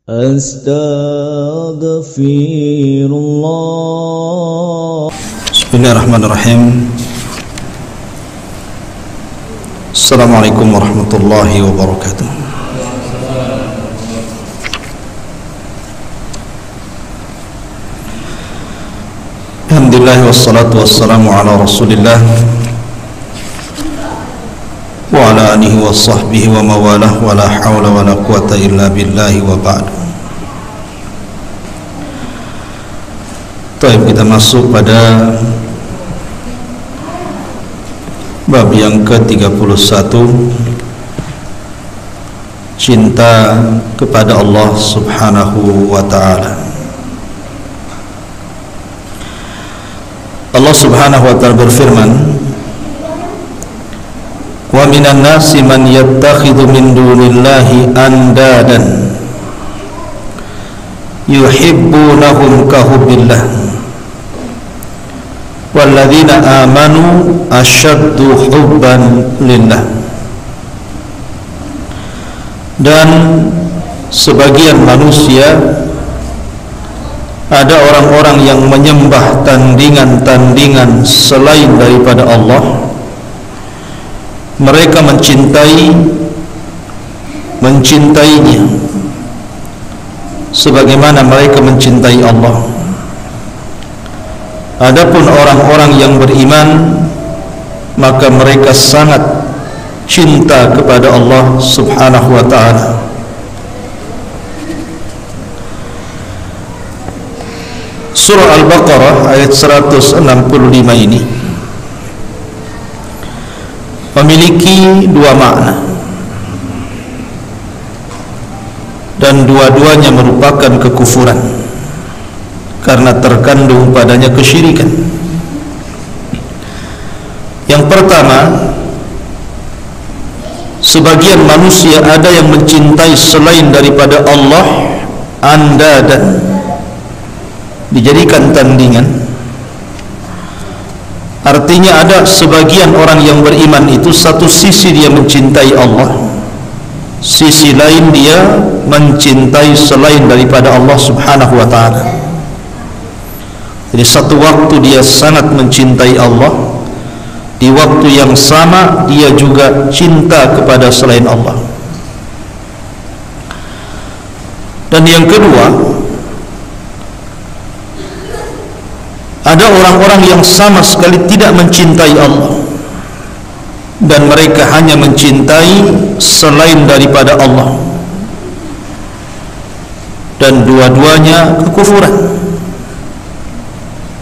Astaghfirullah. Bismillahirrahmanirrahim. Assalamualaikum warahmatullahi wabarakatuh. Alhamdulillah wassalatu wassalamu ala Rasulillah wa ala alihi wa sahbihi wa mawalah wa la hawla wa la quwata illa billahi wa ba'du. Baik, kita masuk pada bab yang ke-31, cinta kepada Allah Subhanahu wa ta'ala. Allah Subhanahu wa ta'ala berfirman, wa minan nasi man yattakhidhu min dunillahi andadan yuhibbunahum kahubbillah walladzina amanu asyaddu hubban lillah. Dan sebagian manusia, ada orang-orang yang menyembah tandingan-tandingan selain daripada Allah. Mereka mencintainya sebagaimana mereka mencintai Allah. Adapun orang-orang yang beriman, maka mereka sangat cinta kepada Allah Subhanahu wa ta'ala. Surah Al-Baqarah ayat 165 ini memiliki dua makna, dan dua-duanya merupakan kekufuran karena terkandung padanya kesyirikan. Yang pertama, sebagian manusia ada yang mencintai selain daripada Allah andadan, dijadikan tandingan. Artinya ada sebagian orang yang beriman itu satu sisi dia mencintai Allah, sisi lain dia mencintai selain daripada Allah Subhanahu wa ta'ala. Jadi satu waktu dia sangat mencintai Allah, di waktu yang sama dia juga cinta kepada selain Allah. Dan yang kedua, ada orang-orang yang sama sekali tidak mencintai Allah, dan mereka hanya mencintai selain daripada Allah, dan dua-duanya kekufuran.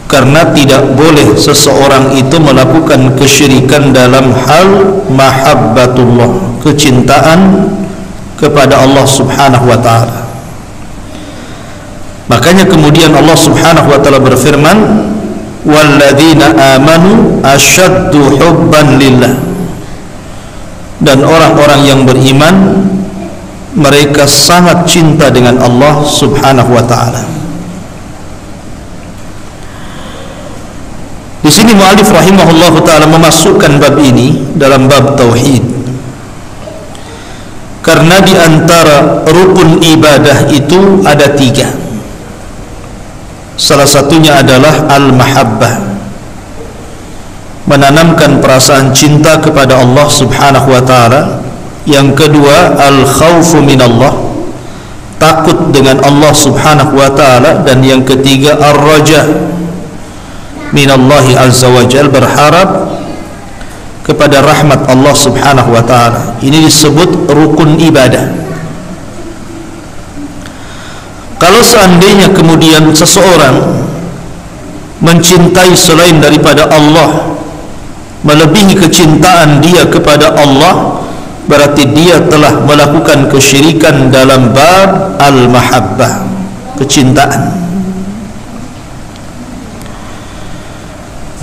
Karena tidak boleh seseorang itu melakukan kesyirikan dalam hal mahabbatullah, kecintaan kepada Allah Subhanahu wa ta'ala. Makanya kemudian Allah Subhanahu wa ta'ala berfirman, walladzina amanu asyaddu hubban lillah. Dan orang-orang yang beriman, mereka sangat cinta dengan Allah Subhanahu wa ta'ala. Di sini mu'allif rahimahullahu ta'ala memasukkan bab ini dalam bab tauhid, karena di antara rukun ibadah itu ada tiga. Salah satunya adalah al-mahabbah, menanamkan perasaan cinta kepada Allah Subhanahu wa ta'ala. Yang kedua, al-khawfu minallah, takut dengan Allah Subhanahu wa ta'ala. Dan yang ketiga, ar-raja minallahi azza wa jal, berharap kepada rahmat Allah Subhanahu wa ta'ala. Ini disebut rukun ibadah. Kalau seandainya kemudian seseorang mencintai selain daripada Allah, melebihi kecintaan dia kepada Allah, berarti dia telah melakukan kesyirikan dalam bab al-mahabbah, kecintaan.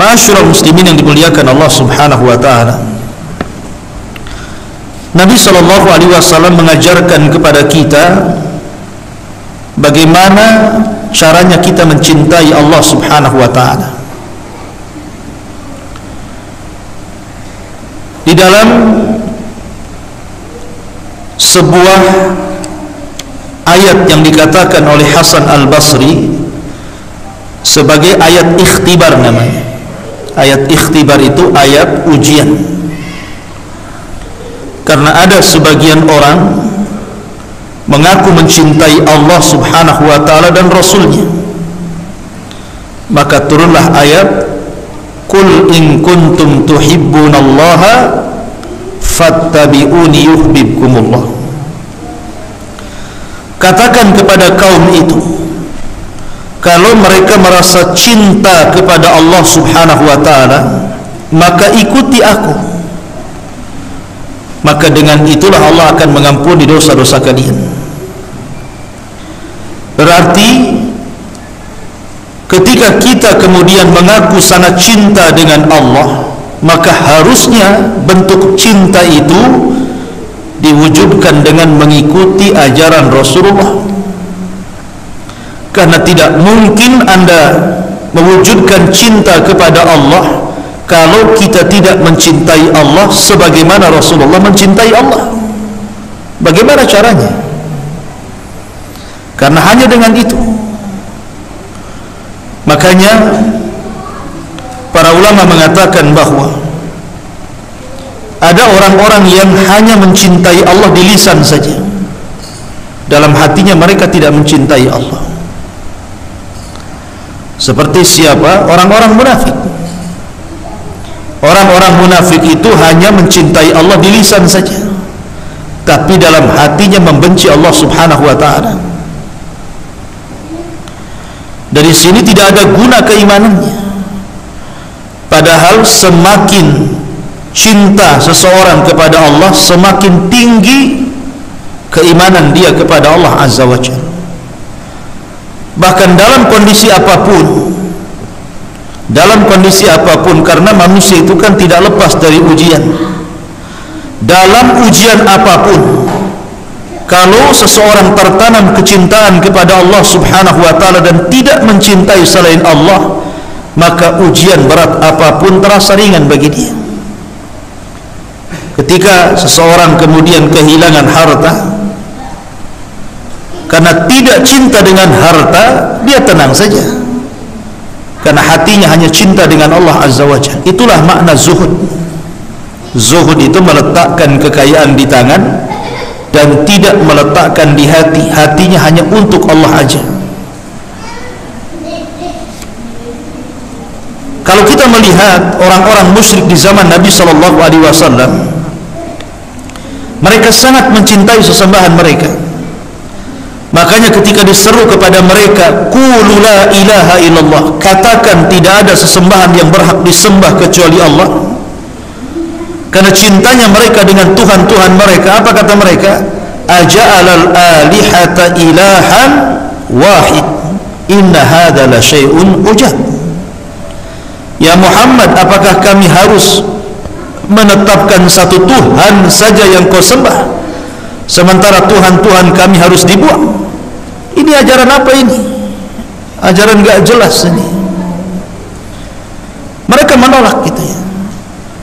Ma'asyiral muslimin yang dimuliakan Allah Subhanahu wa ta'ala, Nabi sallallahu alaihi wasallam mengajarkan kepada kita bagaimana caranya kita mencintai Allah Subhanahu wa ta'ala. Di dalam sebuah ayat yang dikatakan oleh Hasan Al-Basri sebagai ayat ikhtibar namanya. Ayat ikhtibar itu ayat ujian. Karena ada sebagian orang mengaku mencintai Allah Subhanahu wa ta'ala dan Rasulnya, maka turunlah ayat Qul in kuntum tuhibbunallaha fattabi'uni yuhibbukumullah. Katakan kepada kaum itu, kalau mereka merasa cinta kepada Allah Subhanahu wa ta'ala, maka ikuti aku, maka dengan itulah Allah akan mengampuni dosa-dosa kalian. Berarti ketika kita kemudian mengaku sangat cinta dengan Allah, maka harusnya bentuk cinta itu diwujudkan dengan mengikuti ajaran Rasulullah. Karena tidak mungkin Anda mewujudkan cinta kepada Allah kalau kita tidak mencintai Allah sebagaimana Rasulullah mencintai Allah. Bagaimana caranya? Karena hanya dengan itu. Makanya para ulama mengatakan bahwa ada orang-orang yang hanya mencintai Allah di lisan saja, dalam hatinya mereka tidak mencintai Allah. Seperti siapa? Orang-orang munafik. Orang-orang munafik itu hanya mencintai Allah di lisan saja, tapi dalam hatinya membenci Allah Subhanahu wa ta'ala. Dari sini tidak ada guna keimanannya. Padahal semakin cinta seseorang kepada Allah, semakin tinggi keimanan dia kepada Allah Azza wa Jalla. Bahkan dalam kondisi apapun, karena manusia itu kan tidak lepas dari ujian. Dalam ujian apapun, kalau seseorang tertanam kecintaan kepada Allah Subhanahu wa ta'ala dan tidak mencintai selain Allah, maka ujian berat apapun terasa ringan bagi dia. Ketika seseorang kemudian kehilangan harta, karena tidak cinta dengan harta, dia tenang saja, karena hatinya hanya cinta dengan Allah Azza wa Jalla. Itulah makna zuhud. Zuhud itu meletakkan kekayaan di tangan dan tidak meletakkan di hati. Hatinya hanya untuk Allah aja. Kalau kita melihat orang-orang musyrik di zaman Nabi Sallallahu Alaihi Wasallam, mereka sangat mencintai sesembahan mereka. Makanya ketika diseru kepada mereka, qulu la ilaha illallah, katakan tidak ada sesembahan yang berhak disembah kecuali Allah. Karena cintanya mereka dengan Tuhan-Tuhan mereka, apa kata mereka? Aja'alal alihata ilahan wahid, inna hadha la syai'un ujab. Ya Muhammad, apakah kami harus menetapkan satu Tuhan saja yang kau sembah, sementara Tuhan-Tuhan kami harus dibuang? Ini ajaran apa ini? Ajaran gak jelas ini. Mereka menolak gitu ya,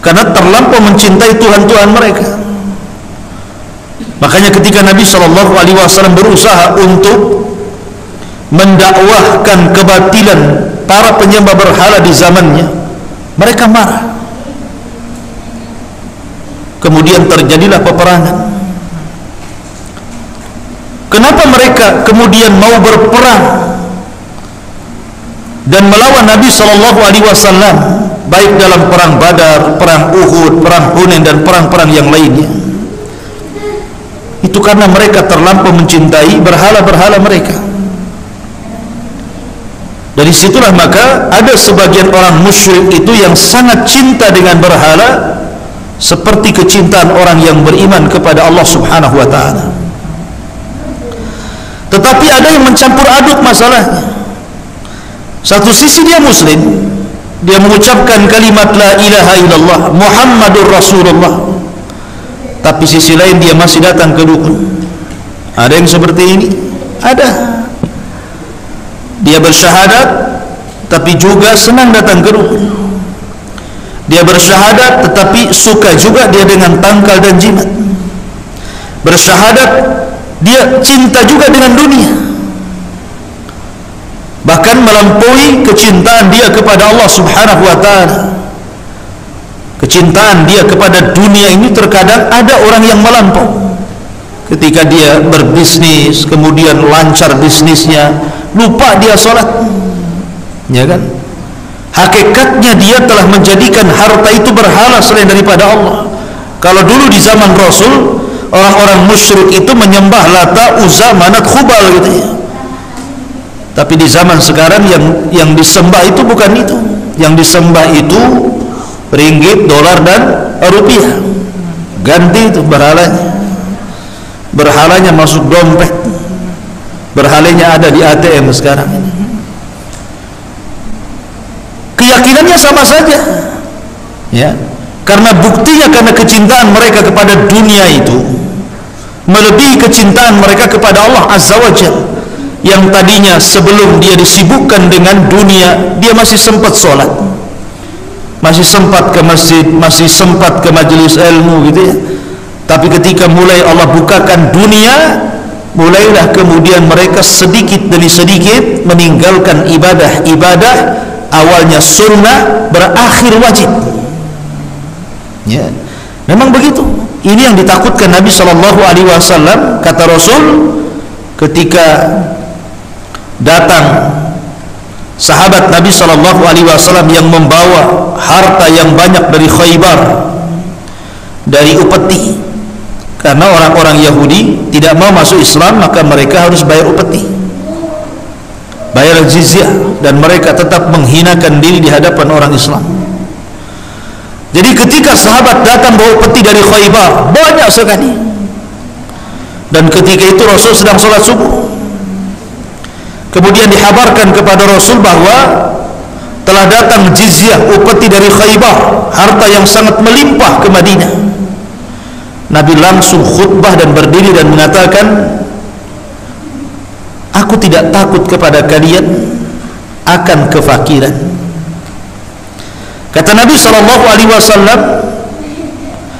karena terlampau mencintai Tuhan-Tuhan mereka. Makanya ketika Nabi Shallallahu Alaihi Wasallam berusaha untuk mendakwahkan kebatilan para penyembah berhala di zamannya, mereka marah. Kemudian terjadilah peperangan. Kenapa mereka kemudian mau berperang dan melawan Nabi Shallallahu Alaihi Wasallam, baik dalam perang Badar, perang Uhud, perang Hunain dan perang-perang yang lainnya? Itu karena mereka terlampau mencintai berhala-berhala mereka. Dari situlah maka ada sebagian orang musyrik itu yang sangat cinta dengan berhala, seperti kecintaan orang yang beriman kepada Allah Subhanahu wa ta'ala. Tetapi ada yang mencampur aduk masalahnya. Satu sisi dia muslim, dia mengucapkan kalimat la ilaha illallah Muhammadur Rasulullah, tapi sisi lain dia masih datang ke dukun. Ada yang seperti ini? Ada. Dia bersyahadat tapi juga senang datang ke dukun. Dia bersyahadat tetapi suka juga dia dengan tangkal dan jimat. Bersyahadat dia cinta juga dengan dunia, bahkan melampaui kecintaan dia kepada Allah Subhanahu wa ta'ala. Kecintaan dia kepada dunia ini terkadang ada orang yang melampau. Ketika dia berbisnis, kemudian lancar bisnisnya, lupa dia sholat, ya kan? Hakikatnya dia telah menjadikan harta itu berhala selain daripada Allah. Kalau dulu di zaman Rasul, orang-orang musyrik itu menyembah Lata, Uzza, Manat, Khubal gitu ya. Tapi di zaman sekarang yang disembah itu bukan itu. Yang disembah itu ringgit, dolar, dan rupiah. Ganti itu berhalanya. Berhalanya masuk dompet. Berhalanya ada di ATM sekarang. Keyakinannya sama saja, ya. Karena buktinya, karena kecintaan mereka kepada dunia itu melebihi kecintaan mereka kepada Allah Azza wa Jalla. Yang tadinya sebelum dia disibukkan dengan dunia, dia masih sempat sholat, masih sempat ke masjid, masih sempat ke majelis ilmu gitu ya. Tapi ketika mulai Allah bukakan dunia, mulailah kemudian mereka sedikit demi sedikit meninggalkan ibadah-ibadah awalnya sunnah, berakhir wajib. Ya, memang begitu. Ini yang ditakutkan Nabi Shallallahu Alaihi Wasallam. Kata Rasul, ketika datang sahabat Nabi Shallallahu Alaihi Wasallam yang membawa harta yang banyak dari Khaybar, dari upeti, karena orang-orang Yahudi tidak mau masuk Islam, maka mereka harus bayar upeti, bayar jizyah, dan mereka tetap menghinakan diri di hadapan orang Islam. Jadi ketika sahabat datang bawa peti dari Khaybar, banyak sekali, dan ketika itu Rasul sedang sholat subuh. Kemudian dihabarkan kepada Rasul bahwa telah datang jizyah, upeti dari Khaybar, harta yang sangat melimpah ke Madinah. Nabi langsung khutbah dan berdiri dan mengatakan, aku tidak takut kepada kalian akan kefakiran. Kata Nabi SAW,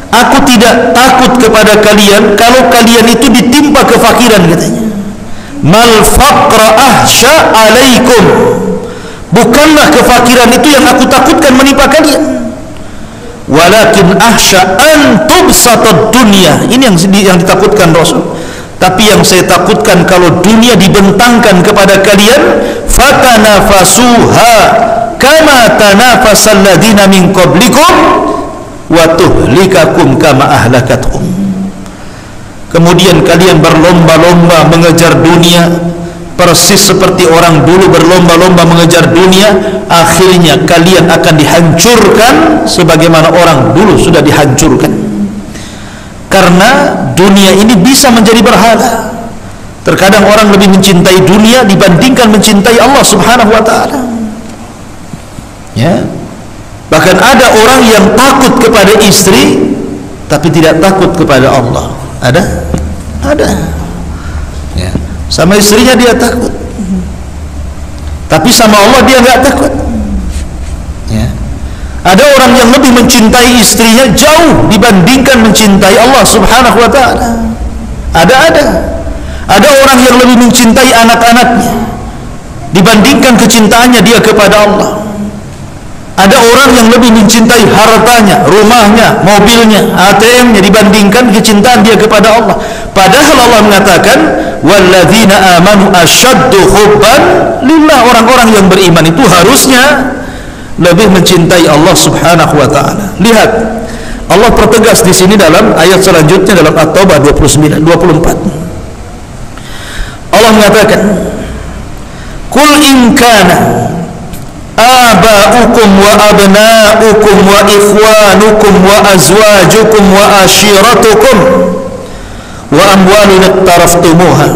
aku tidak takut kepada kalian kalau kalian itu ditimpa kefakiran, katanya. Mal faqra ahsya alaikum, bukanlah kefakiran itu yang aku takutkan menimpa kalian, walakin ahsya an tubsatad dunya. Ini yang ditakutkan Rasul. Tapi yang saya takutkan kalau dunia dibentangkan kepada kalian, fatanafasuha kama tanafasal ladina min qablikum wa tuhlikakum kama ahlakathum. Kemudian kalian berlomba-lomba mengejar dunia, persis seperti orang dulu berlomba-lomba mengejar dunia. Akhirnya kalian akan dihancurkan sebagaimana orang dulu sudah dihancurkan. Karena dunia ini bisa menjadi berhala. Terkadang orang lebih mencintai dunia dibandingkan mencintai Allah Subhanahu wa ta'ala, ya. Bahkan ada orang yang takut kepada istri tapi tidak takut kepada Allah. Ada? Ya. Sama istrinya dia takut, tapi sama Allah dia nggak takut, ya. Ada orang yang lebih mencintai istrinya jauh dibandingkan mencintai Allah Subhanahu wa ta'ala. Ada orang yang lebih mencintai anak-anaknya dibandingkan kecintaannya dia kepada Allah. Ada orang yang lebih mencintai hartanya, rumahnya, mobilnya, ATM-nya dibandingkan kecintaan dia kepada Allah. Padahal Allah mengatakan, walladzina amanu asyaddu hubban lillah. Orang-orang yang beriman itu harusnya lebih mencintai Allah Subhanahu wa ta'ala. Lihat, Allah pertegas di sini dalam ayat selanjutnya dalam At-Taubah 24. Allah mengatakan, "Qul in kana aba'ukum wa abna'ukum wa ikhwanukum wa azwajukum wa ashiratukum wa amwalun iqtaraftumuha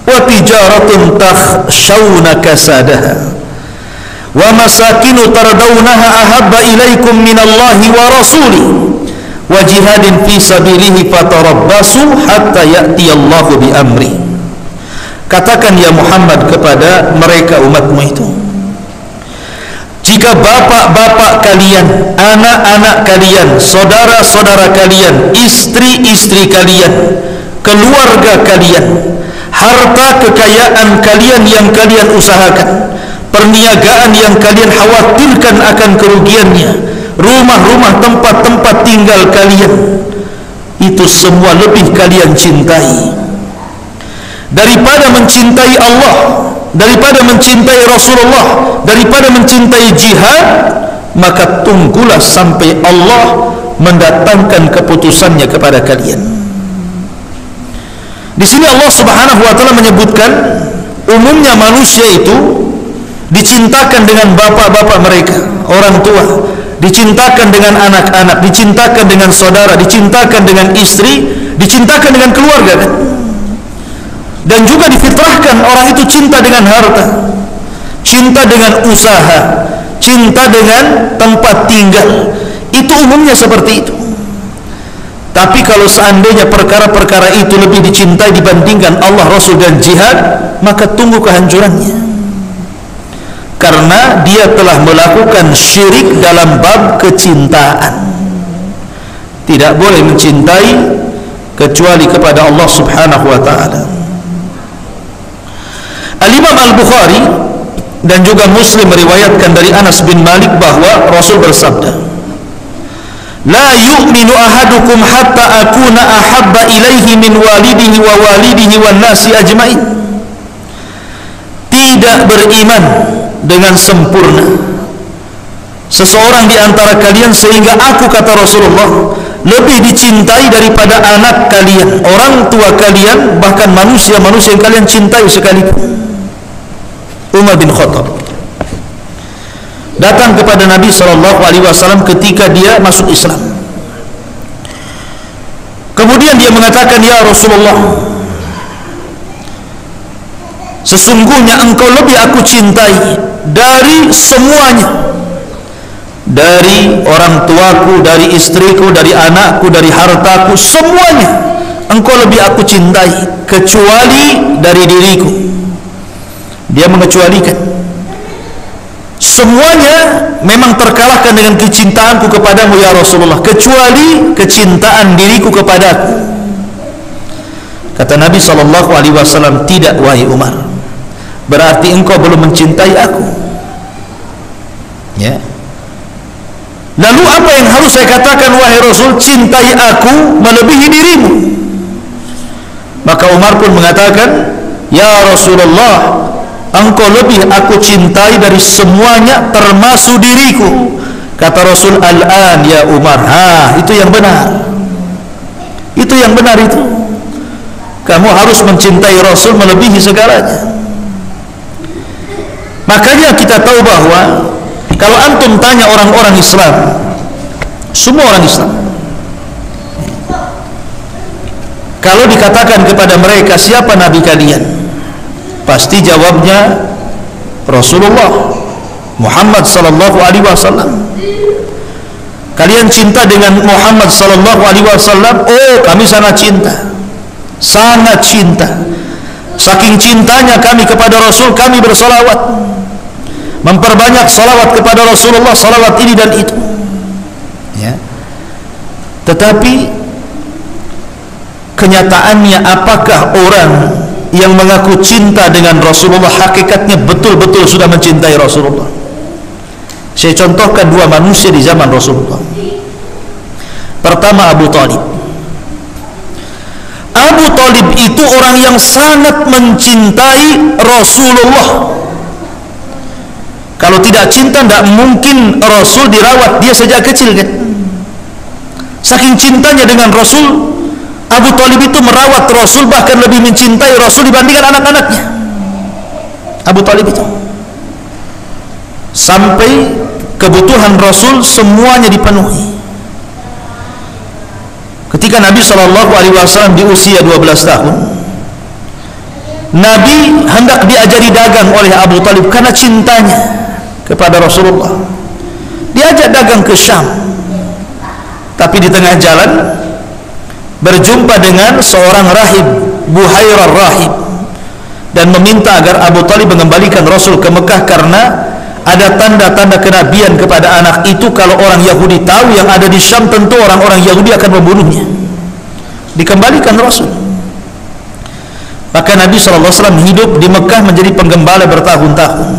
wa tijaratun takhshawna kasadaha wa masakinu tardawnaha ahabba ilaikum minallahi wa rasulih wa jihadin fi sabilihi fatarabbasu hatta ya'tiyallahu bi amri." Katakan ya Muhammad kepada mereka umatmu itu, jika bapak-bapak kalian, anak-anak kalian, saudara-saudara kalian, istri-istri kalian, keluarga kalian, harta kekayaan kalian yang kalian usahakan, perniagaan yang kalian khawatirkan akan kerugiannya, rumah-rumah, tempat-tempat tinggal kalian, itu semua lebih kalian cintai daripada mencintai Allah, daripada mencintai Rasulullah, daripada mencintai jihad. Maka tunggulah sampai Allah mendatangkan keputusannya kepada kalian. Di sini Allah Subhanahu wa taala menyebutkan umumnya manusia itu dicintakan dengan bapak-bapak mereka, orang tua, dicintakan dengan anak-anak, dicintakan dengan saudara, dicintakan dengan istri, dicintakan dengan keluarga, kan? Dan juga difitrahkan orang itu cinta dengan harta, cinta dengan usaha, cinta dengan tempat tinggal. Itu umumnya seperti itu. Tapi kalau seandainya perkara-perkara itu lebih dicintai dibandingkan Allah, Rasul dan jihad, maka tunggu kehancurannya. Karena dia telah melakukan syirik dalam bab kecintaan. Tidak boleh mencintai kecuali kepada Allah Subhanahu wa taala. Al-Imam Al-Bukhari dan juga Muslim meriwayatkan dari Anas bin Malik bahwa Rasul bersabda, "La yu'minu ahadukum hatta akuna ahabba ilaihi min walidihi wa walidihi wan nasi ajmain." Tidak beriman dengan sempurna seseorang di antara kalian sehingga aku, kata Rasulullah, lebih dicintai daripada anak kalian, orang tua kalian, bahkan manusia-manusia yang kalian cintai sekalipun. Umar bin Khattab datang kepada Nabi SAW ketika dia masuk Islam. Kemudian dia mengatakan, "Ya Rasulullah, sesungguhnya engkau lebih aku cintai dari semuanya, dari orang tuaku, dari istriku, dari anakku, dari hartaku, semuanya engkau lebih aku cintai kecuali dari diriku." Dia mengecualikan semuanya memang terkalahkan dengan kecintaanku kepadamu ya Rasulullah, kecuali kecintaan diriku kepadaku. Kata Nabi SAW, "Tidak wahai Umar, berarti engkau belum mencintai aku." Ya. Lalu apa yang harus saya katakan wahai Rasul? Cintai aku melebihi dirimu. Maka Umar pun mengatakan, "Ya Rasulullah, engkau lebih aku cintai dari semuanya termasuk diriku." Kata Rasul, "Al-an ya Umar." Itu yang benar. Itu yang benar itu. Kamu harus mencintai Rasul melebihi segalanya. Makanya kita tahu bahwa kalau antum tanya orang-orang Islam, semua orang Islam, kalau dikatakan kepada mereka siapa nabi kalian, pasti jawabnya Rasulullah Muhammad sallallahu alaihi wasallam. Kalian cinta dengan Muhammad sallallahu alaihi wasallam? Oh, kami sangat cinta. Sangat cinta. Saking cintanya kami kepada Rasul, kami bersolawat, memperbanyak salawat kepada Rasulullah, salawat ini dan itu. Ya. Tetapi kenyataannya, apakah orang yang mengaku cinta dengan Rasulullah hakikatnya betul-betul sudah mencintai Rasulullah? Saya contohkan dua manusia di zaman Rasulullah. Pertama, Abu Talib. Abu Talib itu orang yang sangat mencintai Rasulullah. Kalau tidak cinta, tidak mungkin Rasul dirawat dia sejak kecil, kan? Saking cintanya dengan Rasul, Abu Talib itu merawat Rasul, bahkan lebih mencintai Rasul dibandingkan anak-anaknya. Abu Talib itu sampai kebutuhan Rasul semuanya dipenuhi. Ketika Nabi SAW di usia 12 tahun, Nabi hendak diajari dagang oleh Abu Talib karena cintanya kepada Rasulullah. Diajak dagang ke Syam, tapi di tengah jalan berjumpa dengan seorang rahib, Buhairah rahib, dan meminta agar Abu Talib mengembalikan Rasul ke Mekah karena ada tanda-tanda kenabian kepada anak itu. Kalau orang Yahudi tahu yang ada di Syam, tentu orang-orang Yahudi akan membunuhnya. Dikembalikan Rasul. Maka Nabi SAW hidup di Mekah menjadi penggembala bertahun-tahun.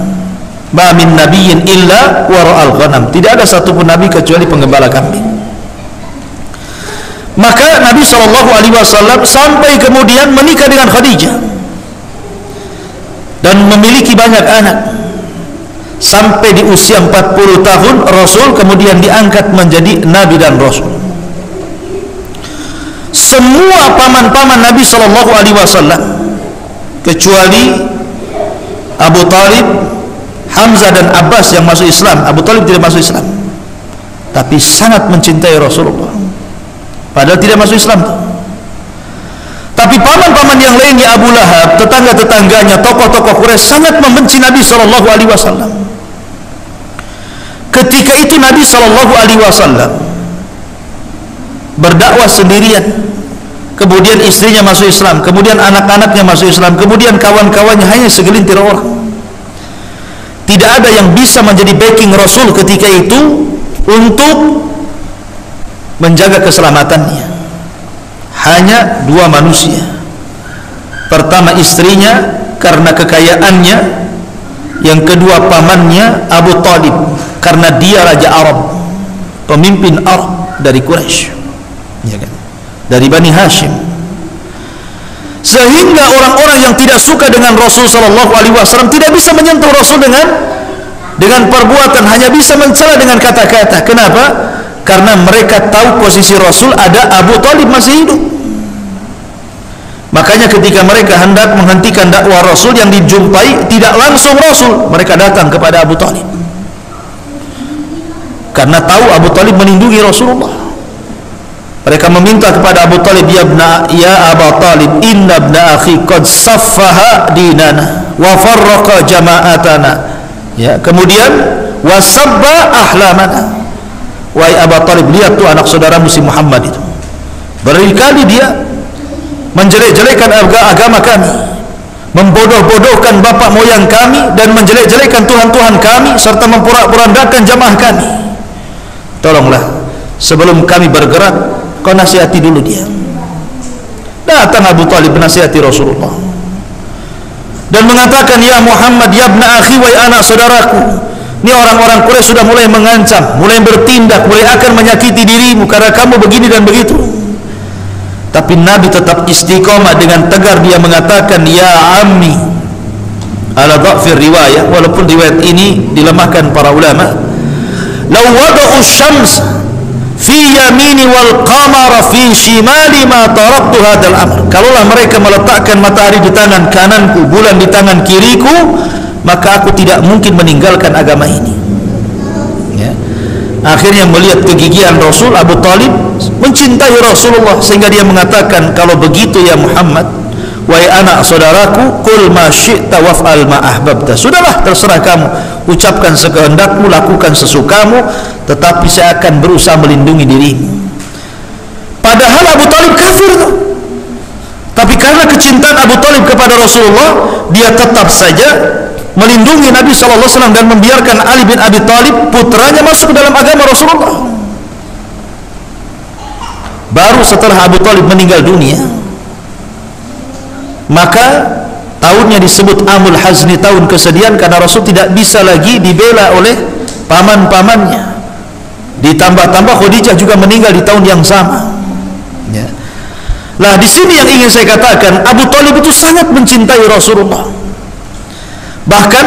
Ma min nabiyyin illa wara'al ghanam. Tidak ada satupun nabi kecuali penggembala kambing. Maka Nabi SAW sampai kemudian menikah dengan Khadijah dan memiliki banyak anak. Sampai di usia 40 tahun Rasul kemudian diangkat menjadi Nabi dan Rasul. Semua paman-paman Nabi SAW kecuali Abu Talib, Hamzah dan Abbas yang masuk Islam. Abu Talib tidak masuk Islam, tapi sangat mencintai Rasulullah, padahal tidak masuk Islam. Tapi paman-paman yang lainnya, Abu Lahab, tetangga-tetangganya, tokoh-tokoh Quraisy sangat membenci Nabi SAW. Ketika itu Nabi SAW berdakwah sendirian, kemudian istrinya masuk Islam, kemudian anak-anaknya masuk Islam, kemudian kawan-kawannya hanya segelintir orang. Tidak ada yang bisa menjadi backing Rasul ketika itu untuk menjaga keselamatannya. Hanya dua manusia. Pertama istrinya karena kekayaannya, yang kedua pamannya Abu Talib karena dia raja Arab, pemimpin Arab dari Quraisy, ya kan? Dari Bani Hashim. Sehingga orang-orang yang tidak suka dengan Rasul SAW tidak bisa menyentuh Rasul dengan perbuatan, hanya bisa mencela dengan kata-kata. Kenapa? Karena mereka tahu posisi Rasul ada Abu Talib masih hidup. Makanya ketika mereka hendak menghentikan dakwah Rasul, yang dijumpai tidak langsung Rasul, mereka datang kepada Abu Talib karena tahu Abu Talib melindungi Rasulullah. Mereka meminta kepada Abu Talib, ya Abu Talib, inna ibna akhi qad saffaha dinana wa farraqa jama'atana. Ya, kemudian wasabba ahlamana. Wahai Abu Talib, lihat tuh anak saudaramu si Muhammad itu, berkali dia menjelek-jelekan agama kami, membodoh-bodohkan bapak moyang kami, dan menjelek-jelekan Tuhan-Tuhan kami, serta memporak-porandakan jamaah kami. Tolonglah, sebelum kami bergerak, kau nasihati dulu dia. Datang Abu Talib menasihati Rasulullah dan mengatakan, ya Muhammad, ya ibna akhi, wahai anak saudaraku, ini orang-orang Quraisy sudah mulai mengancam, mulai bertindak, mulai akan menyakiti dirimu karena kamu begini dan begitu. Tapi Nabi tetap istiqomah, dengan tegar dia mengatakan, ya ammi, ala dha'fir riwayah, walaupun riwayat ini dilemahkan para ulama, law wada'u syams fi yamini wal qamara fi shimali ma taraktu hadzal amr. Kalaulah mereka meletakkan matahari di tangan kananku, bulan di tangan kiriku, maka aku tidak mungkin meninggalkan agama ini. Ya. Akhirnya melihat kegigihan Rasul, Abu Talib mencintai Rasulullah sehingga dia mengatakan, kalau begitu ya Muhammad, wahai anak saudaraku, qul ma syi'ta waf'al ma ahbabta. Sudahlah, terserah kamu, ucapkan sekehendakmu, lakukan sesukamu, tetapi saya akan berusaha melindungi dirimu. Padahal Abu Talib kafir tuh. Tapi karena kecintaan Abu Talib kepada Rasulullah, dia tetap saja melindungi Nabi SAW dan membiarkan Ali bin Abi Talib, putranya, masuk ke dalam agama Rasulullah. Baru setelah Abu Talib meninggal dunia, maka tahunnya disebut Amul Hazni, tahun kesedihan, karena Rasul tidak bisa lagi dibela oleh paman-pamannya. Ditambah-tambah Khadijah juga meninggal di tahun yang sama. Ya. Nah, di sini yang ingin saya katakan, Abu Talib itu sangat mencintai Rasulullah. Bahkan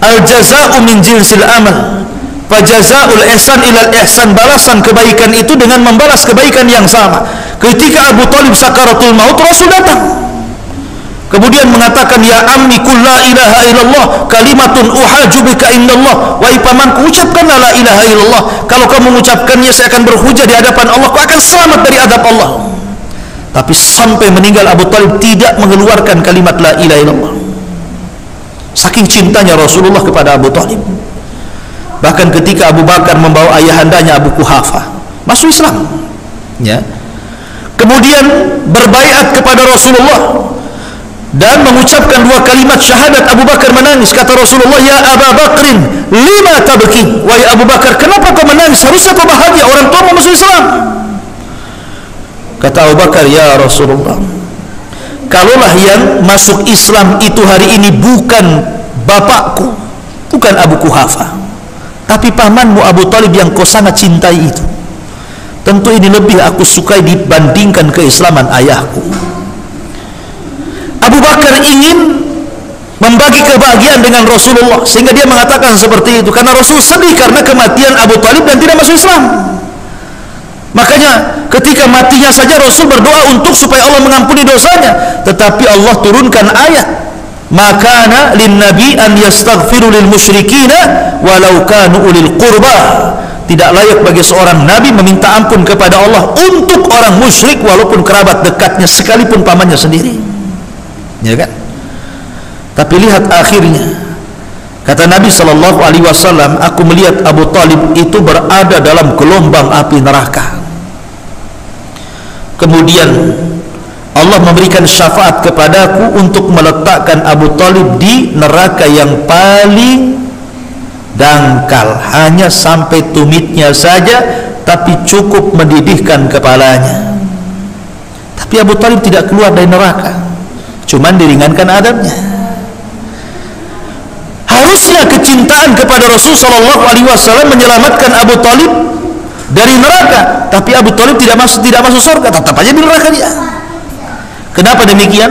al-jaza'u min jinsil amal, fa jazaa'ul ihsan ilal ihsan, balasan kebaikan itu dengan membalas kebaikan yang sama. Ketika Abu Talib sakaratul maut, Rasul datang kemudian mengatakan, ya ammi qul la ilaha illallah kalimatun uhaju bika indallah. Wahai pamanku, ucapkanlah la ilaha illallah, kalau kamu mengucapkannya saya akan berhujah di hadapan Allah, kau akan selamat dari adab Allah. Tapi sampai meninggal Abu Talib tidak mengeluarkan kalimat la ilaha illallah, saking cintanya Rasulullah kepada Abu Talib. Bahkan ketika Abu Bakar membawa ayahandanya Abu Quhafah masuk Islam, ya, kemudian berbaiat kepada Rasulullah dan mengucapkan dua kalimat syahadat, Abu Bakar menangis. Kata Rasulullah, ya Abu Bakrin, lima tabki. Wahai Abu Bakar, kenapa kau menangis? Harusnya kau bahagia, orang tua masuk Islam. Kata Abu Bakar, ya Rasulullah, kalaulah yang masuk Islam itu hari ini bukan bapakku, bukan Abu Quhafah, tapi pamanmu Abu Talib yang kau sangat cintai itu, tentu ini lebih aku sukai dibandingkan keislaman ayahku. Abu Bakar ingin membagi kebahagiaan dengan Rasulullah, sehingga dia mengatakan seperti itu karena Rasul sedih karena kematian Abu Talib dan tidak masuk Islam. Makanya ketika matinya saja Rasul berdoa untuk supaya Allah mengampuni dosanya, tetapi Allah turunkan ayat, makana lin nabi an yastaghfiru lil musyrikina walau kanu ulil qurba. Tidak layak bagi seorang nabi meminta ampun kepada Allah untuk orang musyrik walaupun kerabat dekatnya sekalipun pamannya sendiri, ya kan? Tapi lihat akhirnya, kata Nabi SAW, aku melihat Abu Talib itu berada dalam gelombang api neraka. Kemudian Allah memberikan syafaat kepadaku untuk meletakkan Abu Talib di neraka yang paling dangkal, hanya sampai tumitnya saja, tapi cukup mendidihkan kepalanya. Tapi Abu Talib tidak keluar dari neraka, cuman diringankan adabnya. Harusnya kecintaan kepada Rasul SAW menyelamatkan Abu Talib dari neraka, tapi Abu Talib tidak masuk surga, tetap aja di neraka dia. Kenapa demikian?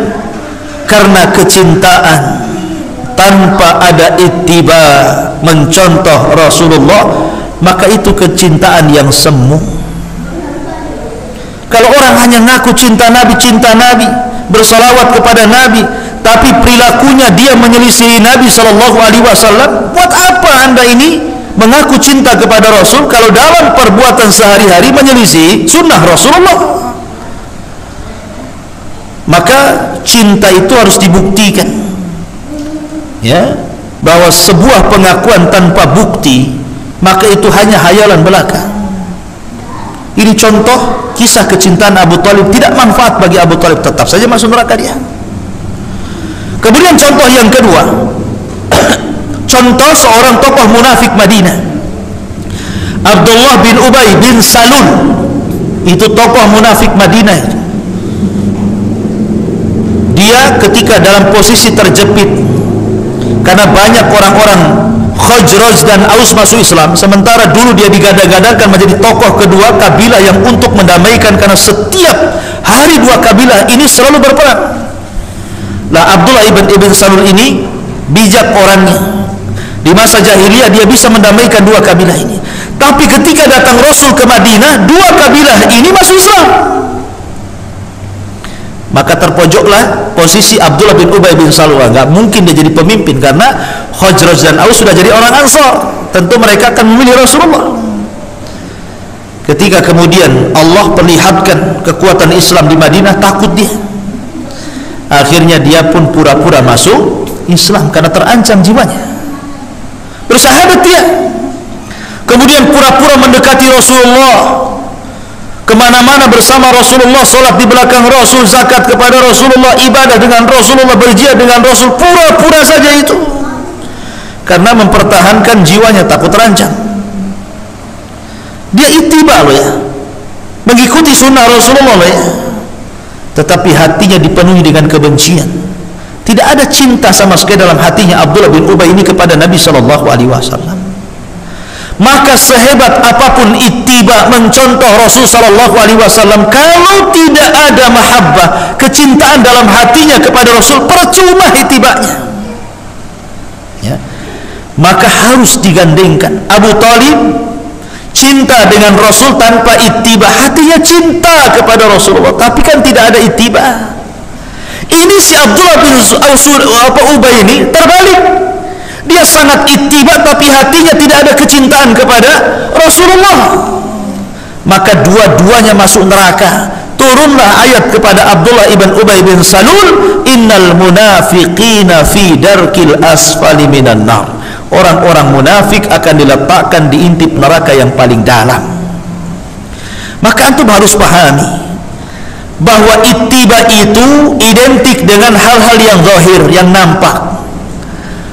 Karena kecintaan tanpa ada ittiba, mencontoh Rasulullah, maka itu kecintaan yang semu. Kalau orang hanya ngaku cinta Nabi, bersalawat kepada Nabi, tapi perilakunya dia menyelisihi Nabi SAW, buat apa anda ini mengaku cinta kepada Rasul kalau dalam perbuatan sehari-hari menyelisihi sunnah Rasulullah? Maka cinta itu harus dibuktikan, ya, bahwa sebuah pengakuan tanpa bukti maka itu hanya hayalan belaka. Ini contoh kisah kecintaan Abu Talib, tidak manfaat bagi Abu Talib, tetap saja masuk neraka dia. Kemudian contoh yang kedua, contoh seorang tokoh munafik Madinah, Abdullah bin Ubay bin Salul. Itu tokoh munafik Madinah itu. Dia ketika dalam posisi terjepit karena banyak orang-orang Khazraj dan Aus masuk Islam, sementara dulu dia digadang-gadangkan menjadi tokoh kedua kabilah yang untuk mendamaikan, karena setiap hari dua kabilah ini selalu berperang. Lah Abdullah ibn Salul ini bijak orangnya. Di masa jahiliyah dia bisa mendamaikan dua kabilah ini. Tapi ketika datang Rasul ke Madinah, dua kabilah ini masuk Islam. Maka terpojoklah posisi Abdullah bin Ubay bin Salul. Enggak mungkin dia jadi pemimpin karena Khazraj dan Aus sudah jadi orang Ansar. Tentu mereka akan memilih Rasulullah. Ketika kemudian Allah perlihatkan kekuatan Islam di Madinah, takut dia. Akhirnya dia pun pura-pura masuk Islam karena terancam jiwanya. Bersahabat dia. Kemudian pura-pura mendekati Rasulullah, kemana-mana bersama Rasulullah, sholat di belakang Rasul, zakat kepada Rasulullah, ibadah dengan Rasulullah, berjihad dengan Rasul, pura-pura saja itu karena mempertahankan jiwanya, takut terancam. Dia ittiba loh ya, mengikuti sunnah Rasulullah loh ya, tetapi hatinya dipenuhi dengan kebencian. Tidak ada cinta sama sekali dalam hatinya Abdullah bin Ubay ini kepada Nabi SAW. Maka sehebat apapun ittiba, mencontoh Rasul SAW, kalau tidak ada mahabbah, kecintaan dalam hatinya kepada Rasul, percuma ittibanya, ya. Maka harus digandengkan. Abu Talib cinta dengan Rasul tanpa ittiba, hatinya cinta kepada Rasulullah, tapi kan tidak ada ittiba. Ini si Abdullah bin Ubay ini terbalik. Dia sangat ittiba tapi hatinya tidak ada kecintaan kepada Rasulullah. Maka dua-duanya masuk neraka. Turunlah ayat kepada Abdullah ibn Ubay bin Salul, innal munafiqina fi darkil asfali minan nar. Orang-orang munafik akan diletakkan di intip neraka yang paling dalam. Maka antum harus pahami bahwa ittiba itu identik dengan hal-hal yang zahir, yang nampak.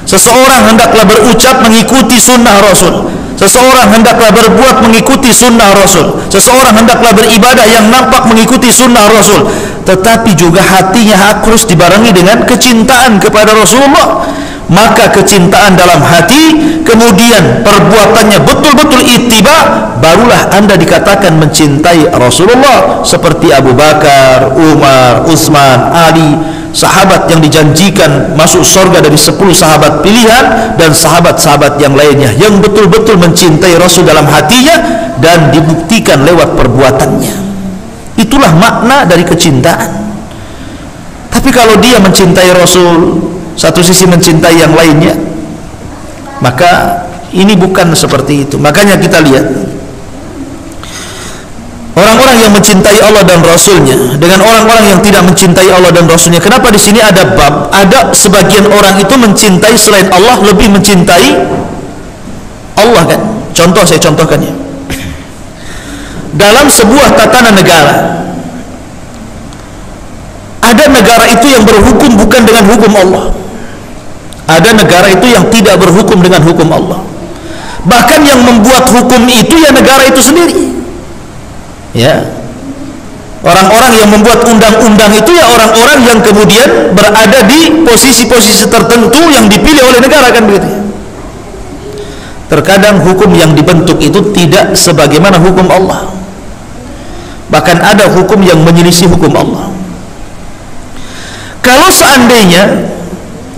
Seseorang hendaklah berucap mengikuti sunnah Rasul. Seseorang hendaklah berbuat mengikuti sunnah Rasul. Seseorang hendaklah beribadah yang nampak mengikuti sunnah Rasul. Tetapi juga hatinya harus dibarengi dengan kecintaan kepada Rasulullah. Maka kecintaan dalam hati, kemudian perbuatannya betul-betul ittiba, barulah Anda dikatakan mencintai Rasulullah. Seperti Abu Bakar, Umar, Utsman, Ali, sahabat yang dijanjikan masuk surga dari 10 sahabat pilihan, dan sahabat-sahabat yang lainnya yang betul-betul mencintai Rasul dalam hatinya dan dibuktikan lewat perbuatannya. Itulah makna dari kecintaan. Tapi kalau dia mencintai Rasul, satu sisi mencintai yang lainnya, maka ini bukan seperti itu. Makanya kita lihat orang-orang yang mencintai Allah dan Rasulnya dengan orang-orang yang tidak mencintai Allah dan Rasulnya. Kenapa di sini ada bab? Ada sebagian orang itu mencintai selain Allah lebih mencintai Allah, kan? Contoh, saya contohkan ya. Dalam sebuah tatanan negara, ada negara itu yang berhukum bukan dengan hukum Allah. Ada negara itu yang tidak berhukum dengan hukum Allah. Bahkan yang membuat hukum itu ya negara itu sendiri. Ya, orang-orang yang membuat undang-undang itu ya orang-orang yang kemudian berada di posisi-posisi tertentu yang dipilih oleh negara, kan begitu. Terkadang hukum yang dibentuk itu tidak sebagaimana hukum Allah. Bahkan ada hukum yang menyelisih hukum Allah. Kalau seandainya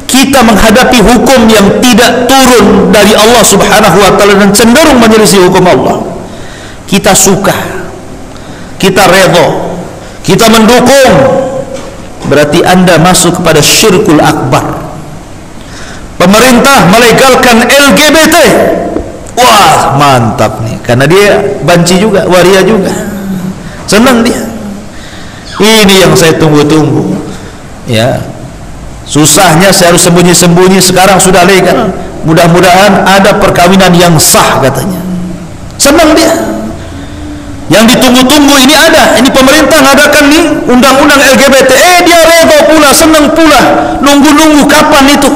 kita menghadapi hukum yang tidak turun dari Allah Subhanahu wa ta'ala dan cenderung menyelisih hukum Allah, kita suka, kita redha, kita mendukung, berarti Anda masuk kepada syirkul akbar. Pemerintah melegalkan LGBT, wah mantap nih, karena dia banci juga, waria juga, senang dia. Ini yang saya tunggu-tunggu. Ya, susahnya saya harus sembunyi-sembunyi, sekarang sudah legal. Mudah-mudahan ada perkawinan yang sah, katanya. Senang dia. Yang ditunggu-tunggu ini ada. Ini pemerintah ngadakan nih undang-undang LGBT. Dia reda pula, senang pula. Nunggu-nunggu kapan itu.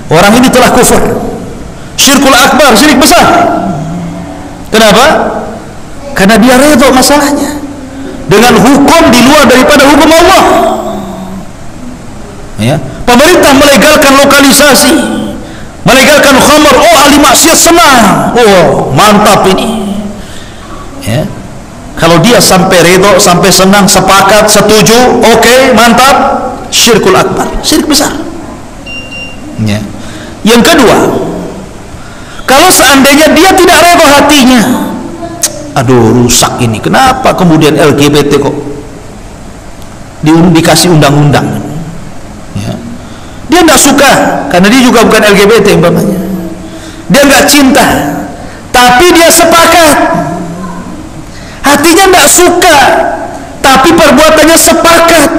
Orang ini telah kufur. Syirkul akbar, syirik besar. Kenapa? Karena dia reda masalahnya dengan hukum di luar daripada hukum Allah. Ya, pemerintah melegalkan lokalisasi, melegalkan khamar, oh ahli maksiat senang, oh mantap ini. Ya, kalau dia sampai redho, sampai senang, sepakat, setuju, oke, mantap, syirkul akbar, syirik besar. Ya. Yang kedua, kalau seandainya dia tidak redho hatinya, aduh rusak ini, kenapa kemudian LGBT kok dikasih undang-undang? Ya. Dia tidak suka karena dia juga bukan LGBT umpamanya. Dia nggak cinta, tapi dia sepakat. Hatinya tidak suka, tapi perbuatannya sepakat.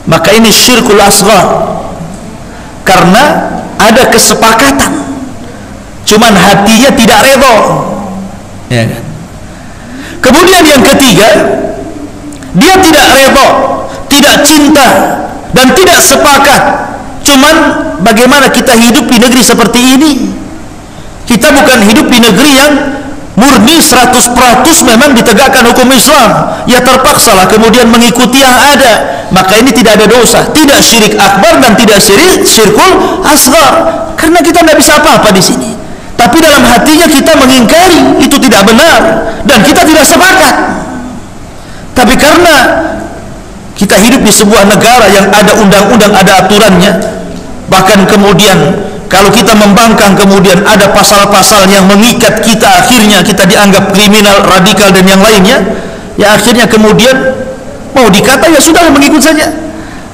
Maka ini syirkul asghar, karena ada kesepakatan, cuman hatinya tidak redha. Ya kan? Kemudian yang ketiga, dia tidak redha, tidak cinta, dan tidak sepakat. Cuman bagaimana kita hidup di negeri seperti ini? Kita bukan hidup di negeri yang murni 100% memang ditegakkan hukum Islam. Ya terpaksalah kemudian mengikuti yang ada. Maka ini tidak ada dosa, tidak syirik akbar dan tidak syirkul asghar. Karena kita tidak bisa apa-apa di sini. Tapi dalam hatinya kita mengingkari itu tidak benar dan kita tidak sepakat. Tapi karena kita hidup di sebuah negara yang ada undang-undang, ada aturannya, bahkan kemudian kalau kita membangkang kemudian ada pasal-pasal yang mengikat kita, akhirnya kita dianggap kriminal, radikal dan yang lainnya, ya akhirnya kemudian mau dikata ya sudah mengikut saja.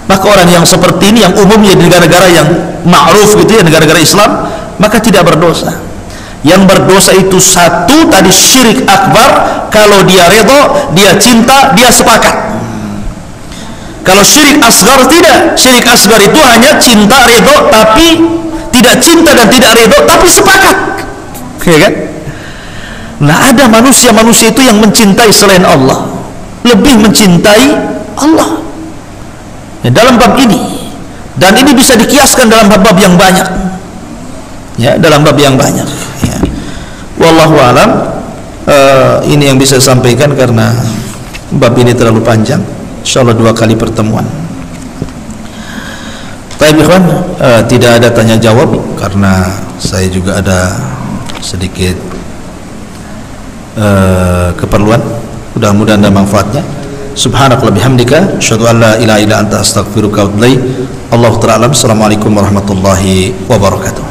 Maka orang yang seperti ini yang umumnya di negara-negara yang ma'ruf gitu ya, negara-negara Islam, maka tidak berdosa. Yang berdosa itu satu tadi syirik akbar, kalau dia redha, dia cinta, dia sepakat. Kalau syirik asghar tidak. Syirik asghar itu hanya cinta, redha, tapi tidak cinta dan tidak redha, tapi sepakat. Ya kan? Nah, ada manusia-manusia itu yang mencintai selain Allah, lebih mencintai Allah. Ya, dalam bab ini Dan ini bisa dikiaskan dalam bab-bab yang banyak, ya, dalam bab yang banyak, ya. Wallahu alam. Ini yang bisa saya sampaikan karena bab ini terlalu panjang. Insyaallah 2 kali pertemuan. Baik ikhwan, tidak ada tanya jawab karena saya juga ada sedikit keperluan. Mudah-mudahan ada manfaatnya. Subhanakallahumma bihamdika asyhadu an la ilaha illa anta astaghfiruka wa atubu ilaik. Allahu ta'ala alam. Assalamualaikum warahmatullahi wabarakatuh.